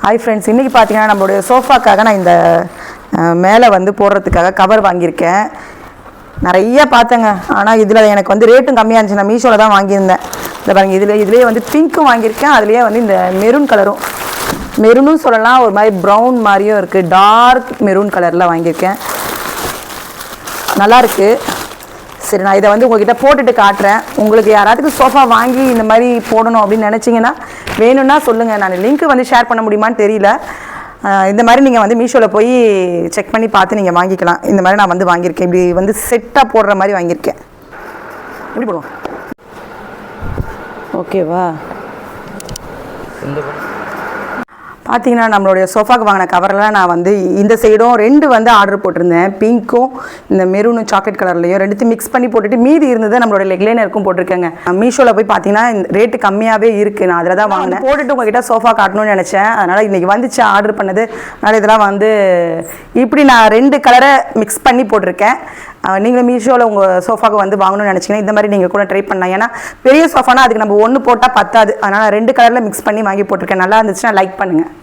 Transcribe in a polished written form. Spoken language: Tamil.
ஹாய் ஃப்ரெண்ட்ஸ், இன்றைக்கி பார்த்தீங்கன்னா நம்மளுடைய சோஃபாக்காக நான் இந்த மேலே வந்து போடுறதுக்காக கவர் வாங்கியிருக்கேன். நிறைய பார்த்தேங்க. ஆனால் இதில் எனக்கு வந்து ரேட்டும் கம்மியாக இருந்துச்சு. நான் மீஷோவில் தான் வாங்கியிருந்தேன். இந்த பாருங்கள், இதுலேயே வந்து பிங்க்கும் வாங்கியிருக்கேன். அதுலேயே வந்து இந்த மெரூன் கலரும், மெரூனும் சொல்லலாம், ஒரு மாதிரி ப்ரௌன் மாதிரியும் இருக்குது. டார்க் மெரூன் கலரில் வாங்கியிருக்கேன். நல்லாயிருக்கு. சரி, நான் இதை வந்து உங்கள்கிட்ட போட்டுட்டு காட்டுறேன். உங்களுக்கு யாராவது சோஃபா வாங்கி இந்த மாதிரி போடணும் அப்படின்னு நினச்சிங்கன்னா வேணும்னா சொல்லுங்கள். நான் லிங்க் வந்து ஷேர் பண்ண முடியுமான்னு தெரியல. இந்த மாதிரி நீங்கள் வந்து மீஷோவில் போய் செக் பண்ணி பார்த்து நீங்கள் வாங்கிக்கலாம். இந்த மாதிரி நான் வந்து வாங்கியிருக்கேன். இப்படி வந்து செட்டாக போடுற மாதிரி வாங்கியிருக்கேன். எப்படி போடுவோம்? ஓகேவா? பார்த்தீங்கன்னா நம்மளுடைய சோஃபாக்கு வாங்கின கவரெல்லாம் நான் வந்து இந்த சைடும் 2 வந்து ஆர்டர் போட்டிருந்தேன். பிங்க்கும் இந்த மெரூனும் சாக்லேட் கலர்லையும் 2 மிக்ஸ் பண்ணி போட்டுட்டு மீதி இருந்தது நம்மளோட லெக்லைனருக்கும் போட்டிருக்கேங்க. மீஷோவில் போய் பார்த்தீங்கன்னா ரேட்டு கம்மியாகவே இருக்குது. நான் அதில் தான் வாங்கினேன். போட்டுட்டு உங்ககிட்ட சோஃபா காட்டணும்னு நினச்சேன். அதனால் இன்றைக்கி வந்துச்சு ஆர்டர் பண்ணது. அதனால் இதெல்லாம் வந்து இப்படி நான் 2 கலரை மிக்ஸ் பண்ணி போட்டிருக்கேன். நீங்களும் மீஷோவில் உங்கள் சோஃபாவுக்கு வந்து வாங்கணும்னு நினச்சிங்கன்னா இந்த மாதிரி நீங்கள் கூட ட்ரை பண்ணலாம். ஏன்னா பெரிய சோஃபானா அதுக்கு நம்ம 1 போட்டால் பத்தாது. அதனால் 2 கலரில் மிக்ஸ் பண்ணி வாங்கி போட்டிருக்கேன். நல்லா இருந்துச்சுன்னா லைக் பண்ணுங்கள்.